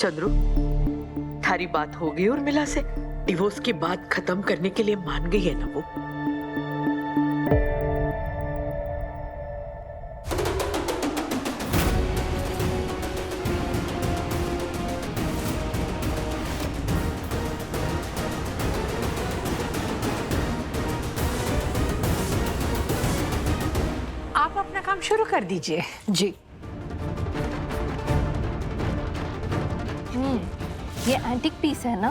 चंद्रू, थारी बात हो गई उर्मिला से? डिवोर्स की बात खत्म करने के लिए मान गई है ना वो? आप अपना काम शुरू कर दीजिए। जी। ये एंटीक पीस है ना?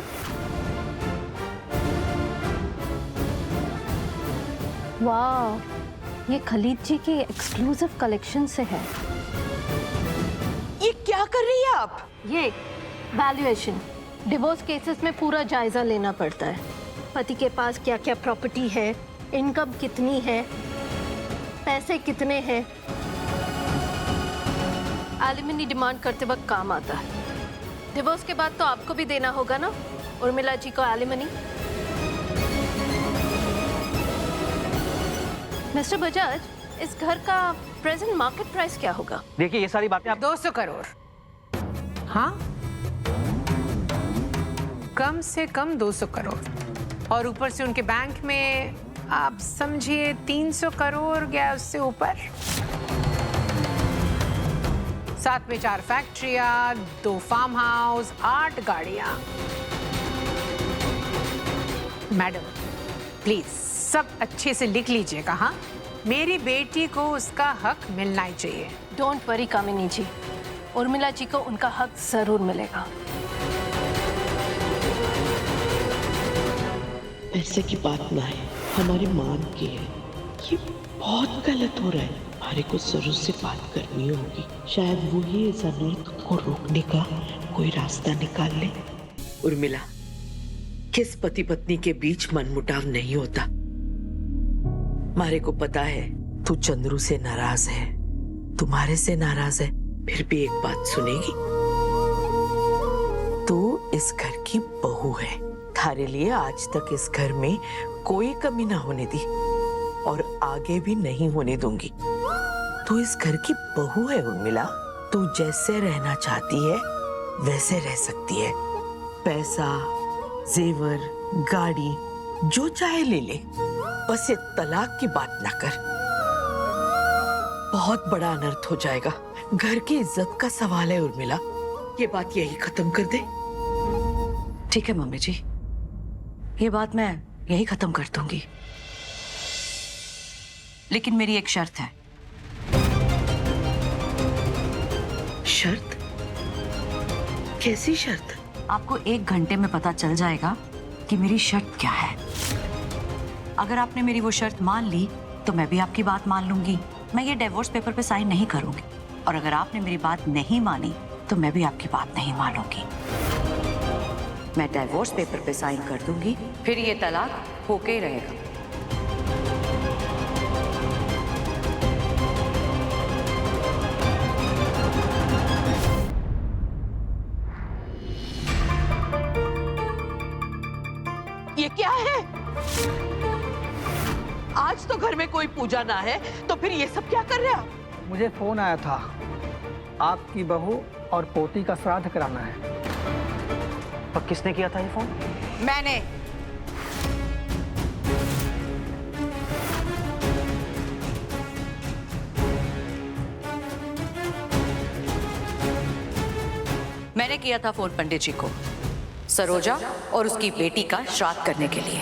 वाह, ये खलीद जी की एक्सक्लूसिव कलेक्शन से है। ये क्या कर रही है आप? ये वैल्यूएशन, डिवोर्स केसेस में पूरा जायजा लेना पड़ता है। पति के पास क्या क्या प्रॉपर्टी है, इनकम कितनी है, पैसे कितने हैं। एलिमनी डिमांड करते वक्त काम आता है। डिवोर्स के बाद तो आपको भी देना होगा ना उर्मिला जी को एलिमनी। मिस्टर बजाज, इस घर का प्रेजेंट मार्केट प्राइस क्या होगा? देखिए ये सारी बातें आप 200 करोड़। हाँ, कम से कम 200 करोड़, और ऊपर से उनके बैंक में आप समझिए 300 करोड़ या उससे ऊपर। साथ में 4 फैक्ट्रियां, 2 फार्म हाउस, 8 गाड़ियां। मैडम प्लीज सब अच्छे से लिख लीजिएगा। हाँ, मेरी बेटी को उसका हक मिलना ही चाहिए। डोंट वरी कामिनी जी, उर्मिला जी को उनका हक जरूर मिलेगा। ऐसे की बात ना है, हमारी मान की है। ये बहुत गलत हो रहा है। हमारे को सरोज से बात करनी होगी, शायद वो ही इस अनर्थ को रोकने का कोई रास्ता निकाल ले। उर्मिला, किस पति पत्नी के बीच मनमुटाव नहीं होता। हमारे को पता है तू चंद्रू से नाराज है, तुम्हारे से नाराज है, फिर भी एक बात सुनेगी? तू इस घर की बहू है। थारे लिए आज तक इस घर में कोई कमी ना होने दी और आगे भी नहीं होने दूंगी। तू इस घर की बहू है उर्मिला। तू जैसे रहना चाहती है वैसे रह सकती है। पैसा, जेवर, गाड़ी जो चाहे ले ले, बस ये तलाक की बात ना कर। बहुत बड़ा अनर्थ हो जाएगा। घर की इज्जत का सवाल है उर्मिला, ये बात यही खत्म कर दे। ठीक है मम्मी जी, ये बात मैं यही खत्म कर दूंगी, लेकिन मेरी एक शर्त है। शर्त? कैसी शर्त? आपको 1 घंटे में पता चल जाएगा कि मेरी शर्त क्या है। अगर आपने मेरी वो शर्त मान ली तो मैं भी आपकी बात मान लूंगी। मैं ये डिवोर्स पेपर पे साइन नहीं करूंगी, और अगर आपने मेरी बात नहीं मानी तो मैं भी आपकी बात नहीं मानूंगी। मैं डिवोर्स पेपर पे साइन कर दूंगी, फिर ये तलाक होके ही रहेगा। ये क्या है? आज तो घर में कोई पूजा ना है, तो फिर ये सब क्या कर रहे हो? मुझे फोन आया था, आपकी बहू और पोती का श्राद्ध कराना है। और किसने किया था ये फोन? मैंने। मैंने किया था फोन पंडित जी को, सरोजा और उसकी बेटी का श्राद्ध करने के लिए।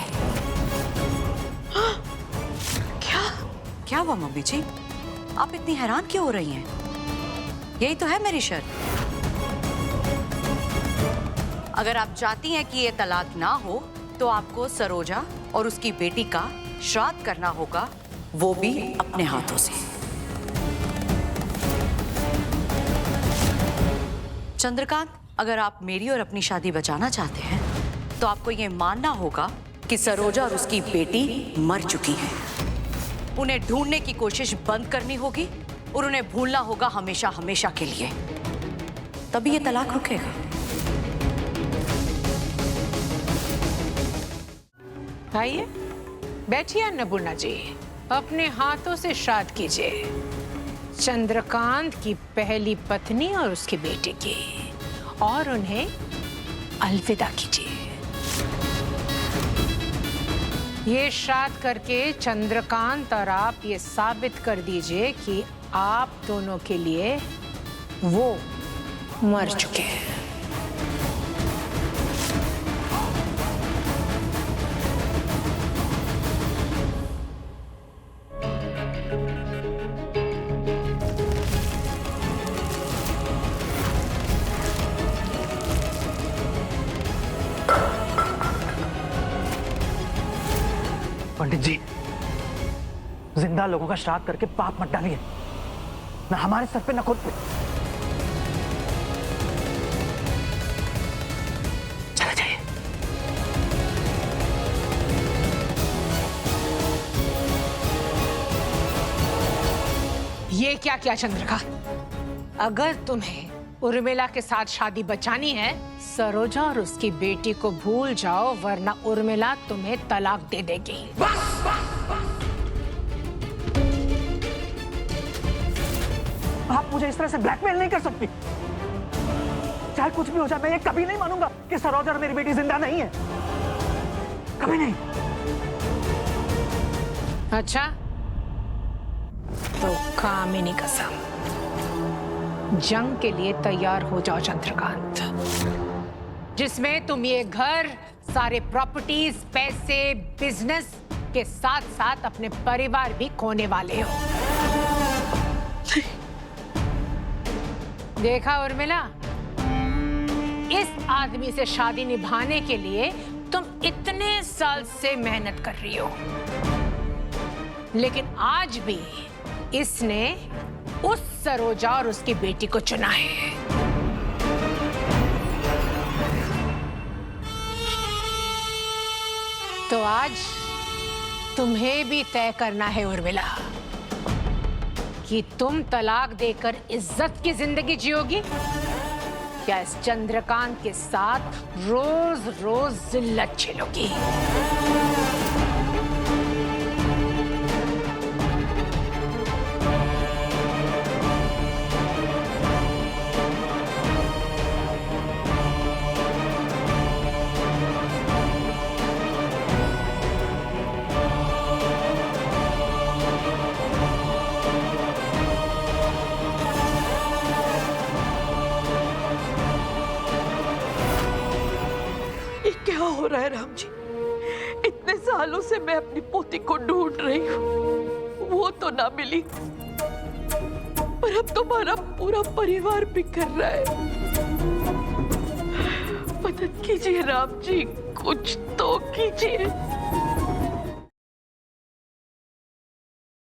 क्या हुआ मम्मी जी, आप इतनी हैरान क्यों हो रही हैं? यही तो है मेरी शर्त। अगर आप चाहती हैं कि ये तलाक ना हो तो आपको सरोजा और उसकी बेटी का श्राद्ध करना होगा, वो भी अपने हाथों से। चंद्रकांत, अगर आप मेरी और अपनी शादी बचाना चाहते हैं तो आपको ये मानना होगा कि सरोजा और उसकी बेटी मर चुकी हैं। उन्हें ढूंढने की कोशिश बंद करनी होगी और उन्हें भूलना होगा हमेशा हमेशा के लिए, तभी ये तलाक रुकेगा। आइए बैठिए अन्नपूर्णा जी, अपने हाथों से श्राद्ध कीजिए चंद्रकांत की पहली पत्नी और उसकी बेटी की, और उन्हें अलविदा कीजिए। ये श्राद्ध करके चंद्रकांत और आप ये साबित कर दीजिए कि आप दोनों के लिए वो मर चुके हैं। पंडित जी, जिंदा लोगों का श्राद्ध करके पाप मत डालिए, ना हमारे सर पे ना खुद पे। चले जाइए। ये क्या किया चंद्रिका? अगर तुम्हें उर्मिला के साथ शादी बचानी है, सरोजा और उसकी बेटी को भूल जाओ, वरना उर्मिला तुम्हें तलाक दे देगी। आप मुझे इस तरह से ब्लैकमेल नहीं कर सकती। चाहे कुछ भी हो जाए, मैं ये कभी नहीं मानूंगा कि सरोजा और मेरी बेटी जिंदा नहीं है, कभी नहीं। अच्छा, तो कामिनी कसम, जंग के लिए तैयार हो जाओ चंद्रकांत, जिसमें तुम ये घर, सारे प्रॉपर्टीज, पैसे, बिजनेस के साथ साथ अपने परिवार भी खोने वाले हो। देखा उर्मिला, इस आदमी से शादी निभाने के लिए तुम इतने साल से मेहनत कर रही हो, लेकिन आज भी इसने उस सरोजा और उसकी बेटी को चुना है। तो आज तुम्हें भी तय करना है उर्मिला कि तुम तलाक देकर इज्जत की जिंदगी जियोगी या इस चंद्रकांत के साथ रोज रोज जिल्लत झेलोगी। क्या हो रहा है राम जी? इतने सालों से मैं अपनी पोती को ढूंढ रही हूँ, वो तो ना मिली, पर अब तुम्हारा पूरा परिवार बिखर रहा है। मदद कीजिए राम जी, कुछ तो कीजिए।